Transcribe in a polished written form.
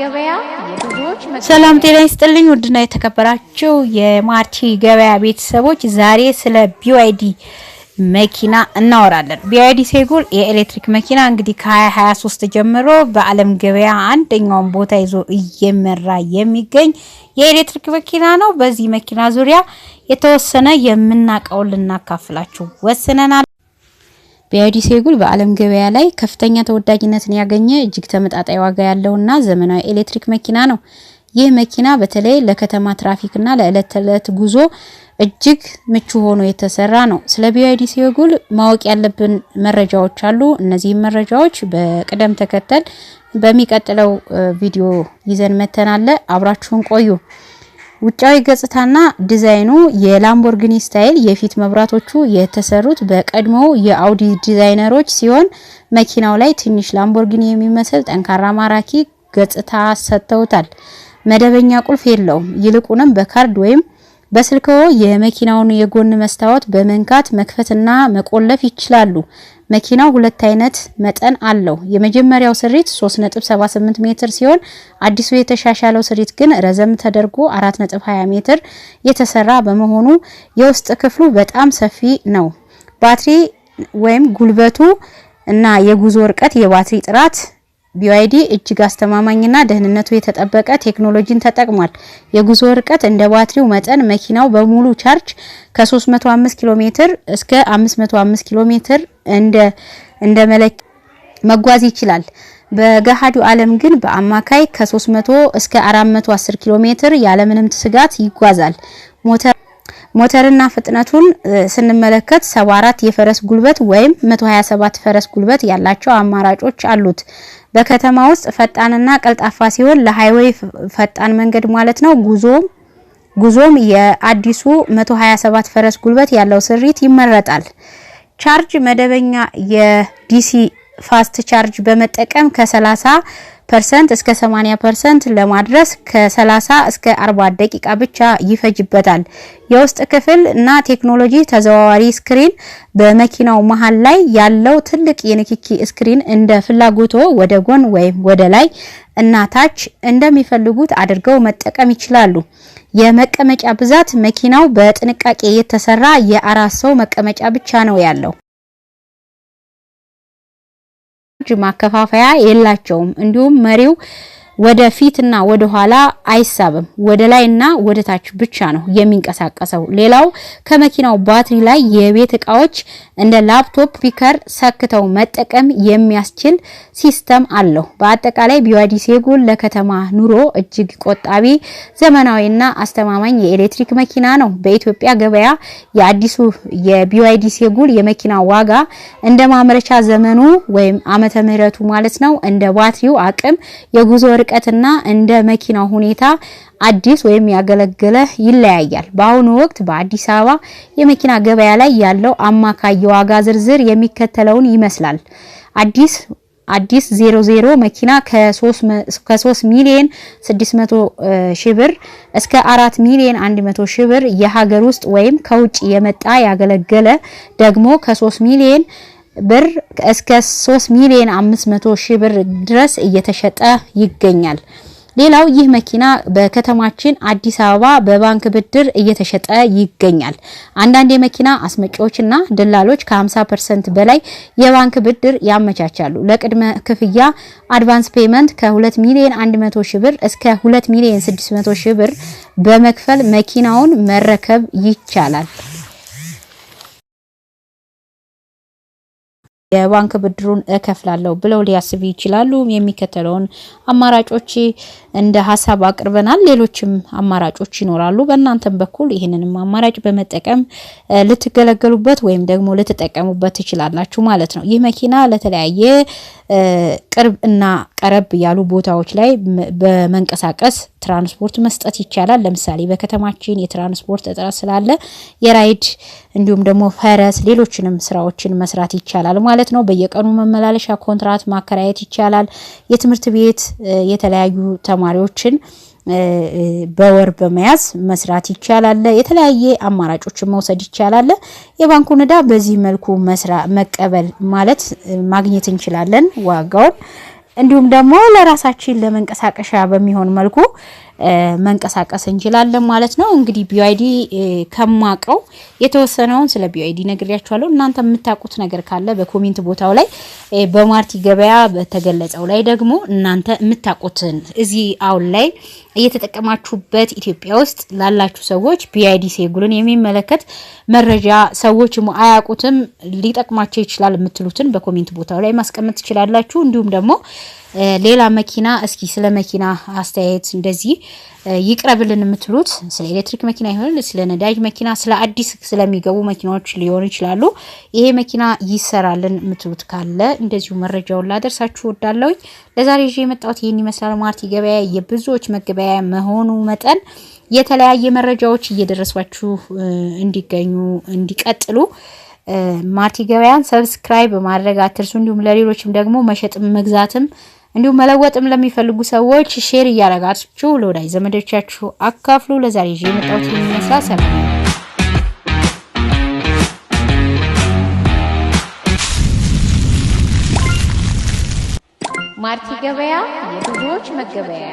ገበያ የብዙዎች ሰላም ጤና ይስጥልኝ ውድና የተከበራችሁ የማርቲ ገበያ ቤተሰቦች ዛሬ ስለ BYD መኪና እናወራለን። BYD ሴጉል የኤሌክትሪክ መኪና እንግዲህ ከ2023 ጀምሮ በአለም ገበያ አንደኛውን ቦታ ይዞ እየመራ የሚገኝ የኤሌክትሪክ መኪና ነው። በዚህ መኪና ዙሪያ የተወሰነ የምናቀው ልናካፍላችሁ ወስነናል። BYD ሴጉል በአለም ገበያ ላይ ከፍተኛ ተወዳጅነትን ያገኘ እጅግ ተመጣጣኝ ዋጋ ያለውና ዘመናዊ ኤሌክትሪክ መኪና ነው። ይህ መኪና በተለይ ለከተማ ትራፊክና ለዕለት ተዕለት ጉዞ እጅግ ምቹ ሆኖ የተሰራ ነው። ስለ BYD ሴጉል ማወቅ ያለብን መረጃዎች አሉ። እነዚህ መረጃዎች በቅደም ተከተል በሚቀጥለው ቪዲዮ ይዘን መተናል። አብራችሁን ቆዩ። ውጫዊ ገጽታና ዲዛይኑ የላምቦርጊኒ ስታይል የፊት መብራቶቹ የተሰሩት በቀድሞው የአውዲ ዲዛይነሮች ሲሆን መኪናው ላይ ትንሽ ላምቦርጊኒ የሚመስል ጠንካራ ማራኪ ገጽታ ሰጥተውታል። መደበኛ ቁልፍ የለውም። ይልቁንም በካርድ ወይም በስልክዎ የመኪናውን የጎን መስታወት በመንካት መክፈትና መቆለፍ ይችላሉ። መኪናው ሁለት አይነት መጠን አለው። የመጀመሪያው ስሪት 3.78 ሜትር ሲሆን አዲሱ የተሻሻለው ስሪት ግን ረዘም ተደርጎ 4.20 ሜትር የተሰራ በመሆኑ የውስጥ ክፍሉ በጣም ሰፊ ነው። ባትሪ ወይም ጉልበቱ እና የጉዞ ርቀት የባትሪ ጥራት BYD እጅግ አስተማማኝና ደህንነቱ የተጠበቀ ቴክኖሎጂን ተጠቅሟል። የጉዞ ርቀት እንደ ባትሪው መጠን መኪናው በሙሉ ቻርጅ ከ305 ኪሎ ሜትር እስከ 505 ኪሎ ሜትር እንደ መለክ መጓዝ ይችላል። በገሃዱ ዓለም ግን በአማካይ ከ300 እስከ 410 ኪሎ ሜትር ያለምንም ስጋት ይጓዛል። ሞተርና ፍጥነቱን ስንመለከት 74 የፈረስ ጉልበት ወይም 127 ፈረስ ጉልበት ያላቸው አማራጮች አሉት። በከተማ ውስጥ ፈጣንና ቀልጣፋ ሲሆን ለሃይዌይ ፈጣን መንገድ ማለት ነው ጉዞም የአዲሱ 127 ፈረስ ጉልበት ያለው ስሪት ይመረጣል። ቻርጅ መደበኛ የዲሲ ፋስት ቻርጅ በመጠቀም ከ30% እስከ 80% ለማድረስ ከ30 እስከ 40 ደቂቃ ብቻ ይፈጅበታል። የውስጥ ክፍል እና ቴክኖሎጂ ተዘዋዋሪ ስክሪን በመኪናው መሃል ላይ ያለው ትልቅ የንክኪ ስክሪን እንደ ፍላጎቶ ወደ ጎን ወይም ወደ ላይ እና ታች እንደሚፈልጉት አድርገው መጠቀም ይችላሉ። የመቀመጫ ብዛት መኪናው በጥንቃቄ የተሰራ የአራት ሰው መቀመጫ ብቻ ነው ያለው። ማከፋፈያ የላቸውም። እንዲሁም መሪው ወደ ፊትና ወደ ኋላ አይሳብም። ወደ ላይና ወደ ታች ብቻ ነው የሚንቀሳቀሰው። ሌላው ከመኪናው ባትሪ ላይ የቤት እቃዎች እንደ ላፕቶፕ ስፒከር ሰክተው መጠቀም የሚያስችል ሲስተም አለው። በአጠቃላይ BYD ሴጉል ለከተማ ኑሮ እጅግ ቆጣቢ፣ ዘመናዊና አስተማማኝ የኤሌክትሪክ መኪና ነው። በኢትዮጵያ ገበያ የአዲሱ የBYD ሴጉል የመኪና ዋጋ እንደ ማምረቻ ዘመኑ ወይም ዓመተ ምህረቱ ማለት ነው እንደ ባትሪው አቅም የጉዞ ርቀትና እንደ መኪናው ሁኔታ አዲስ ወይም ያገለገለ ይለያያል። በአሁኑ ወቅት በአዲስ አበባ የመኪና ገበያ ላይ ያለው አማካይ የዋጋ ዝርዝር የሚከተለውን ይመስላል። አዲስ 00 መኪና ከ3 ሚሊዮን 600 ሺህ ብር እስከ 4 ሚሊዮን 100 ሺህ ብር፣ የሀገር ውስጥ ወይም ከውጭ የመጣ ያገለገለ ደግሞ ከ3 ሚሊዮን ብር እስከ 3 ሚሊዮን 500 ሺህ ብር ድረስ እየተሸጠ ይገኛል። ሌላው ይህ መኪና በከተማችን አዲስ አበባ በባንክ ብድር እየተሸጠ ይገኛል። አንዳንድ የመኪና አስመጪዎችና ደላሎች ከ50% በላይ የባንክ ብድር ያመቻቻሉ። ለቅድመ ክፍያ አድቫንስ ፔመንት ከ2 ሚሊዮን 100 ሺህ ብር እስከ 2 ሚሊዮን 600 ሺህ ብር በመክፈል መኪናውን መረከብ ይቻላል። የባንክ ብድሩን እከፍላለሁ ብለው ሊያስቡ ይችላሉ። የሚከተለውን አማራጮች እንደ ሐሳብ አቅርበናል። ሌሎችም አማራጮች ይኖራሉ። በእናንተም በኩል ይሄንንም አማራጭ በመጠቀም ልትገለገሉበት ወይም ደግሞ ልትጠቀሙበት ትችላላችሁ ማለት ነው። ይህ መኪና ለተለያየ ቅርብ እና ቀረብ ያሉ ቦታዎች ላይ በመንቀሳቀስ ትራንስፖርት መስጠት ይቻላል። ለምሳሌ በከተማችን የትራንስፖርት እጥረት ስላለ የራይድ እንዲሁም ደግሞ ፈረስ ሌሎችንም ስራዎችን መስራት ይቻላል ማለት ነው። በየቀኑ መመላለሻ ኮንትራት ማከራየት ይቻላል። የትምህርት ቤት የተለያዩ ተማሪዎችን በወር በመያዝ መስራት ይቻላል። የተለያየ አማራጮችን መውሰድ ይቻላል። የባንኩን ዕዳ በዚህ መልኩ መቀበል ማለት ማግኘት እንችላለን ዋጋውን። እንዲሁም ደግሞ ለራሳችን ለመንቀሳቀሻ በሚሆን መልኩ መንቀሳቀስ እንችላለን ማለት ነው። እንግዲህ BYD ከማቀው የተወሰነውን ስለ BYD ነግሬያችኋለሁ። እናንተ የምታውቁት ነገር ካለ በኮሜንት ቦታው ላይ በማርቲ ገበያ በተገለጸው ላይ ደግሞ እናንተ የምታውቁትን እዚህ አሁን ላይ እየተጠቀማችሁበት ኢትዮጵያ ውስጥ ላላችሁ ሰዎች BYD ሴጉልን የሚመለከት መረጃ ሰዎች አያውቁትም ሊጠቅማቸው ይችላል የምትሉትን በኮሜንት ቦታው ላይ ማስቀመጥ ትችላላችሁ። እንዲሁም ደግሞ ሌላ መኪና እስኪ ስለ መኪና አስተያየት እንደዚህ ይቅረብልን የምትሉት ስለ ኤሌክትሪክ መኪና ይሆን ስለ ነዳጅ መኪና ስለ አዲስ ስለሚገቡ መኪናዎች ሊሆን ይችላሉ ይሄ መኪና ይሰራልን የምትሉት ካለ እንደዚሁ መረጃውን ላደርሳችሁ ወዳለሁኝ። ለዛሬ ይዤ የመጣሁት ይሄን ይመስላል። ማርቲ ገበያ የብዙዎች መገበያ መሆኑ መጠን የተለያየ መረጃዎች እየደረሷችሁ እንዲገኙ እንዲቀጥሉ ማርቲ ገበያን ሰብስክራይብ ማድረግ አትርሱ። እንዲሁም ለሌሎችም ደግሞ መሸጥም መግዛትም እንዲሁም መለወጥም ለሚፈልጉ ሰዎች ሼር እያደረጋችሁ ለወዳጅ ዘመዶቻችሁ አካፍሉ። ለዛሬ ይዤ የመጣሁት ይመስላል። ሰላም ማርቲ ገበያ የብዙዎች መገበያ